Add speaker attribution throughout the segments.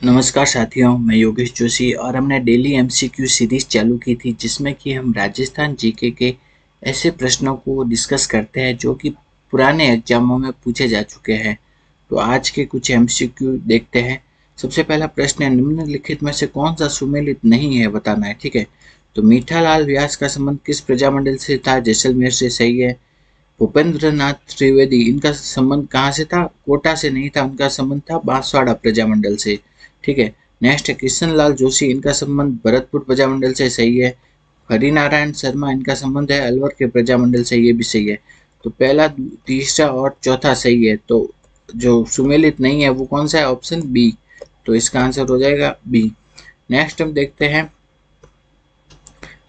Speaker 1: नमस्कार साथियों, मैं योगेश जोशी और हमने डेली एमसीक्यू सीरीज चालू की थी जिसमें कि हम राजस्थान जीके के ऐसे प्रश्नों को डिस्कस करते हैं जो कि पुराने एग्जामों में पूछे जा चुके हैं। तो आज के कुछ एमसीक्यू देखते हैं। सबसे पहला प्रश्न है, निम्नलिखित में से कौन सा सुमेलित नहीं है बताना है। ठीक है, तो मीठालाल व्यास का संबंध किस प्रजामंडल से था? जैसलमेर से। सही है। भूपेंद्र नाथ त्रिवेदी, इनका संबंध कहाँ से था? कोटा से नहीं था, उनका संबंध था बांसवाड़ा प्रजामंडल से। ठीक है। नेक्स्ट है कृष्ण लाल जोशी, इनका संबंध भरतपुर प्रजामंडल से। सही है। हरिनारायण शर्मा, इनका संबंध है अलवर के प्रजामंडल से। ये भी सही है। तो पहला, तीसरा और चौथा सही है। तो जो सुमेलित नहीं है वो कौन सा है? Option B. तो इसका आंसर हो जाएगा बी। नेक्स्ट हम देखते हैं,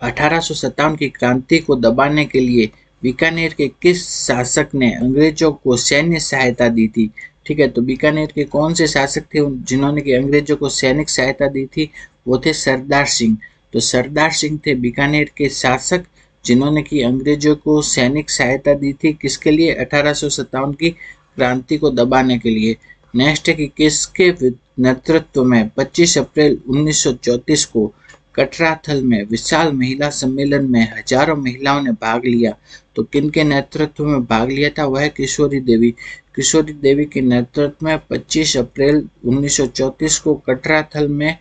Speaker 1: 1857 की क्रांति को दबाने के लिए बीकानेर के किस शासक ने अंग्रेजों को सैन्य सहायता दी थी? ठीक है, तो बीकानेर के कौन से शासक थे जिन्होंने कि अंग्रेजों को सैनिक सहायता दी थी? वो थे सरदार सिंह। तो सरदार सिंह थे बीकानेर के शासक जिन्होंने कि अंग्रेजों को सैनिक सहायता दी थी। किसके लिए? 1857 की क्रांति को दबाने के लिए। नेक्स्ट है कि किसके नेतृत्व में 25 अप्रैल 1934 को कटराथल में विशाल महिला सम्मेलन में हजारों महिलाओं ने भाग लिया? तो किनके नेतृत्व में भाग लिया था? वह किशोरी देवी। किशोरी देवी के नेतृत्व में 25 अप्रैल 1934 को कटराथल में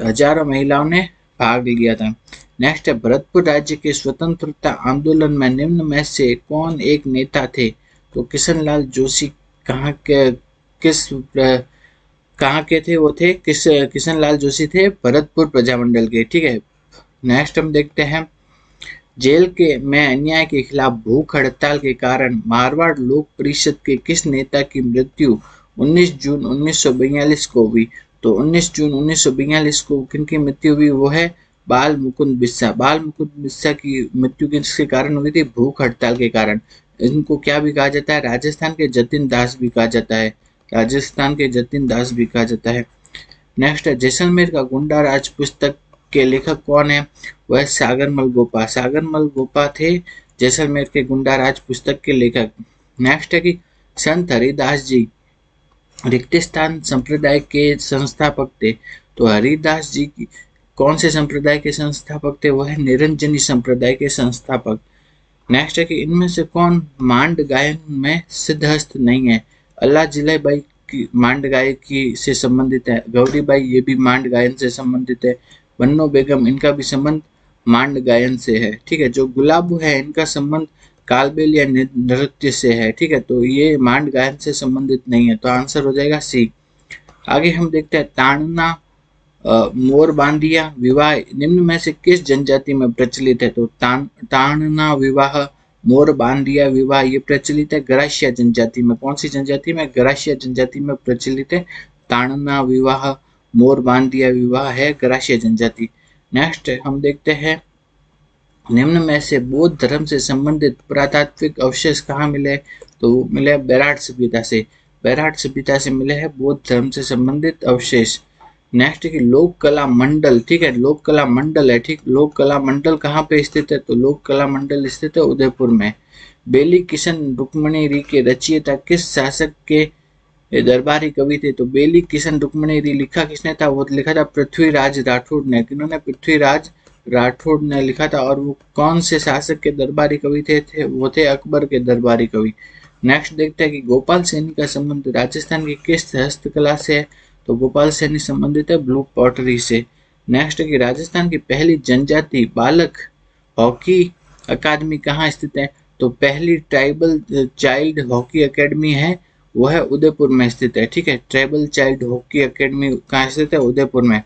Speaker 1: हजारों महिलाओं ने भाग लिया था। नेक्स्ट है, भरतपुर राज्य के स्वतंत्रता आंदोलन में निम्न में से कौन एक नेता थे? तो किशनलाल जोशी कहाँ के किस कहाँ के थे? वो थे किशन लाल जोशी थे भरतपुर प्रजामंडल के। ठीक है। नेक्स्ट हम देखते हैं, जेल के में अन्याय के खिलाफ भूख हड़ताल के कारण मारवाड़ लोक परिषद के किस नेता की मृत्यु 19 जून 1942 को हुई? तो 19 जून 1942 को किनकी मृत्यु हुई? वो है बाल मुकुंद बिस्सा। बाल मुकुंद बिस्सा की मृत्यु किसके कारण हुई थी? भूख हड़ताल के कारण। इनको क्या भी कहा जाता है? राजस्थान के जतिन दास भी कहा जाता है। राजस्थान के जतिन दास भी कहा जाता है। नेक्स्ट है, जैसलमेर का गुंडा राज पुस्तक के लेखक कौन है? वह सागरमल गोपा। सागरमल गोपा थे जैसलमेर के गुंडा राज पुस्तक के लेखक। नेक्स्ट है कि संत हरिदास जी रिक्तिस्थान संप्रदाय के संस्थापक थे। तो हरिदास जी कौन से संप्रदाय के संस्थापक थे? वह निरंजनी संप्रदाय के संस्थापक। नेक्स्ट है कि इनमें से कौन मांड गायन में सिद्धहस्त नहीं है? अल्लाह जिले बाई की मांड गायकी से संबंधित है। गौरी बाई ये भी मांड गायन से संबंधित है। बन्नो बेगम, इनका भी संबंध मांड गायन से है। ठीक है। जो गुलाबू है इनका संबंध कालबेल या नृत्य से है। ठीक है, तो ये मांड गायन से संबंधित नहीं है। तो आंसर हो जाएगा सी। आगे हम देखते हैं, ताड़ना मोर बांधिया विवाह निम्न में से किस जनजाति में प्रचलित है? तो ताड़ना विवाह, मोर बांधिया विवाह ये प्रचलित है गरासिया जनजाति में। कौन सी जनजाति में? गरासिया जनजाति में प्रचलित है ताड़ना विवाह। मोर बांधिया विवाह है गरासिया जनजाति। नेक्स्ट हम देखते हैं, निम्न में से बौद्ध धर्म से संबंधित पुरातात्विक अवशेष कहाँ मिले? तो मिले बेराट सभ्यता से। बेराट सभ्यता से मिले हैं बौद्ध धर्म से संबंधित अवशेष। नेक्स्ट की लोक कला मंडल। ठीक है, लोक कला मंडल है। ठीक, लोक कला मंडल कहाँ पे स्थित है? तो लोक कला मंडल स्थित है उदयपुर में। बेली किशन रुक्मणी री के रचयिता किस शासक के दरबारी कवि थे? तो बेली किशन रुक्मणी री लिखा किसने था? वो लिखा था पृथ्वीराज राठौड़ ने। किन्होंने? पृथ्वीराज राठौड़ ने लिखा था। और वो कौन से शासक के दरबारी कवि थे? वो थे अकबर के दरबारी कवि। नेक्स्ट देखते हैं कि गोपाल सैनी का संबंध राजस्थान की किस हस्तकला से है? तो गोपाल सैनी संबंधित है ब्लू पॉटरी से। नेक्स्ट है कि राजस्थान की पहली जनजाति बालक हॉकी अकादमी कहाँ स्थित है? तो पहली ट्राइबल चाइल्ड हॉकी अकेडमी है वो है उदयपुर में स्थित है। ठीक है, ट्राइबल चाइल्ड हॉकी अकेडमी कहाँ स्थित है? उदयपुर में।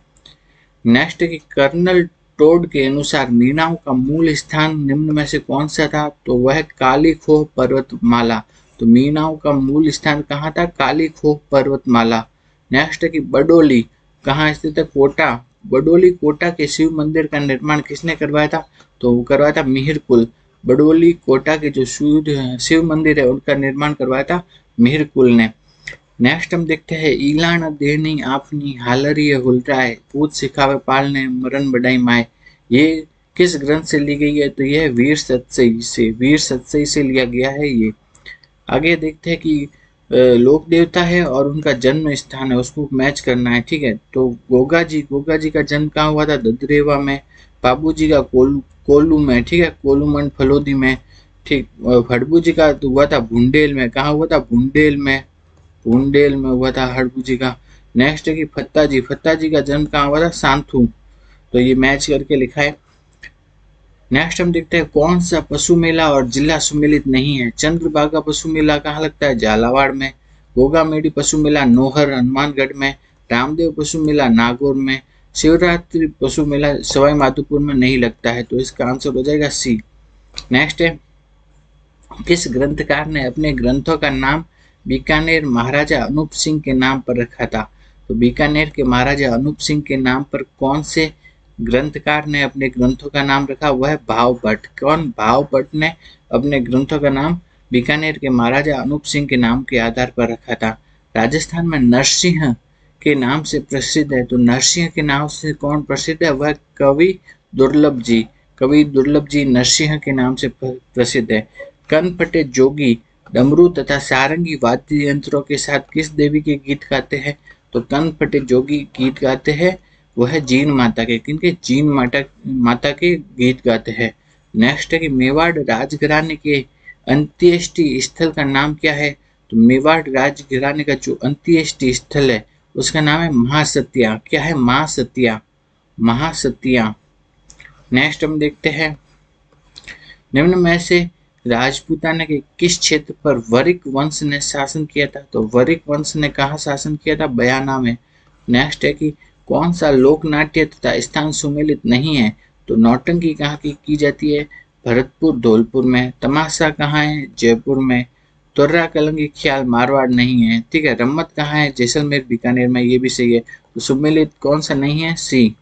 Speaker 1: नेक्स्ट है कि कर्नल टोड के अनुसार मीणाओं का मूल स्थान निम्न में से कौन सा था? तो वह काली खोह पर्वतमाला। तो मीणाओं का मूल स्थान कहाँ था? काली खोह पर्वतमाला। नेक्स्ट है कि बडोली कहाँ स्थित है? कोटा। बडोली कोटा के शिव मंदिर का निर्माण किसने करवाया था? तो वो करवाया था मिहिरकुल। बडोली कोटा के जो शिव मंदिर है उनका निर्माण करवाया था मिहिरकुल ने। नेक्स्ट हम देखते हैं, ईलान देनी आपनी हालरी हुलराय पूत सिखावे पालने मरण बढ़ाई माए, ये किस ग्रंथ से ली गई है? तो यह वीर सतसई से लिया गया है ये। आगे देखते हैं कि लोक देवता है और उनका जन्म स्थान है, उसको मैच करना है। ठीक है, तो गोगा जी का जन्म कहाँ हुआ था? ददरेवा में। बाबू जी का कोल्लू में। ठीक है, कोल्लूमंड फलोदी में। ठीक, हड़बू जी का तो हुआ था भुंडेल में। कहाँ हुआ था? भुंडेल में। भुंडेल में हुआ था हड़बू जी का। नेक्स्ट है कि फत्ता जी का जन्म कहाँ हुआ था? सांथू। तो ये मैच करके लिखा है। नेक्स्ट हम देखते हैं कौन सा पशु मेला और जिला सुमेलित नहीं है। चंद्रभागा पशु मेला कहाँ लगता है? झालावाड़ में। गोगामेडी पशु मेला नोहर हनुमानगढ़ में। रामदेव पशु मेला नागौर में। शिवरात्रि पशु मेला सवाई माधोपुर में नहीं लगता है, तो इसका आंसर हो जाएगा सी। नेक्स्ट है किस ग्रंथकार ने अपने ग्रंथों का नाम बीकानेर महाराजा अनूप सिंह के नाम पर रखा था? तो बीकानेर के महाराजा अनूप सिंह के नाम पर कौन से ग्रंथकार ने अपने ग्रंथों का नाम रखा? वह है भाव भट्ट। कौन? भाव भट्ट ने अपने ग्रंथों का नाम बीकानेर के महाराजा अनूप सिंह के नाम के आधार पर रखा था। राजस्थान में नरसिंह के नाम से प्रसिद्ध है, तो नरसिंह के नाम से कौन प्रसिद्ध है? वह कवि दुर्लभ जी। कवि दुर्लभ जी नरसिंह के नाम से प्रसिद्ध है। कनपटे जोगी डमरू तथा सारंगी वाद्य यंत्रों के साथ किस देवी के गीत गाते हैं? तो कनपटे जोगी गीत गाते हैं, वह जीन माता के। किनके? जीन माता के गीत गाते हैं। नेक्स्ट है कि मेवाड़ राजघराने के अंत्येष्टि स्थल का नाम क्या है? तो मेवाड़ राजघराने का जो अंत्येष्टि स्थल है उसका नाम है महासत्या। क्या है? महासत्या। महासत्या। नेक्स्ट हम देखते हैं निम्न में से राजपूताना के किस क्षेत्र पर वरिक वंश ने शासन किया था? तो वरिक वंश ने कहाँ शासन किया था? बयाना में। नेक्स्ट है कि कौन सा लोक नाट्य तथा स्थान सुमेलित नहीं है? तो नौटंकी कहाँ की जाती है? भरतपुर धौलपुर में। तमाशा कहाँ है? जयपुर में। तुर्रा कलंगी ख्याल मारवाड़ नहीं है। ठीक है, रम्मत कहाँ है? जैसलमेर बीकानेर में। ये भी सही है, तो सुमेलित कौन सा नहीं है? सी।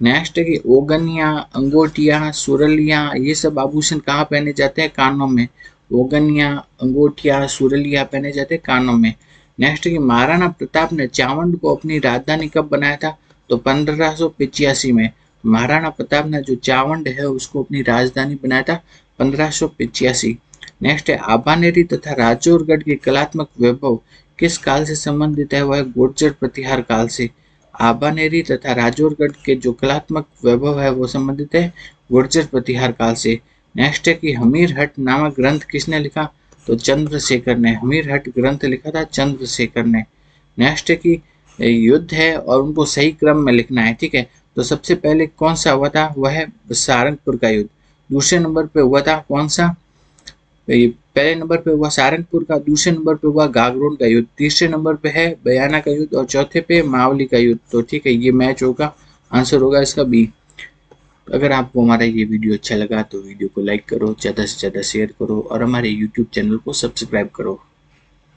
Speaker 1: नेक्स्ट है कि ओगनिया अंगोटिया सुरलिया ये सब आभूषण कहाँ पहने जाते हैं? कानों में। ओगनिया अंगोटिया सुरलिया पहने जाते हैं कानों में। नेक्स्ट है कि महाराणा प्रताप ने चावंड को अपनी राजधानी कब बनाया था? तो 1585 में। महाराणा प्रताप ने जो चावंड है उसको अपनी राजधानी बनाया था 1585। नेक्स्ट है आभानेरी तथा राजौरगढ़ के कलात्मक वैभव किस काल से संबंधित है? वह गुर्जर प्रतिहार काल से। आभानेरी तथा राजौरगढ़ के जो कलात्मक वैभव है वो संबंधित है गुर्जर प्रतिहार काल से। नेक्स्ट है कि हमीर हट नामक ग्रंथ किसने लिखा? तो चंद्रशेखर ने। हमीर हट ग्रंथ लिखा था चंद्रशेखर ने। नेक्स्ट है कि युद्ध है और उनको सही क्रम में लिखना है। ठीक है, तो सबसे पहले कौन सा हुआ था? वह है सारंगपुर का युद्ध। दूसरे नंबर पे हुआ था कौन सा? पहले नंबर पे हुआ सारंगपुर का, दूसरे नंबर पे हुआ गागरोन का युद्ध, तीसरे नंबर पे है बयाना का युद्ध और चौथे पे मावली का युद्ध। तो ठीक है, ये मैच होगा, आंसर होगा इसका बी। अगर आपको हमारा ये वीडियो अच्छा लगा तो वीडियो को लाइक करो, ज़्यादा से ज़्यादा शेयर करो और हमारे यूट्यूब चैनल को सब्सक्राइब करो।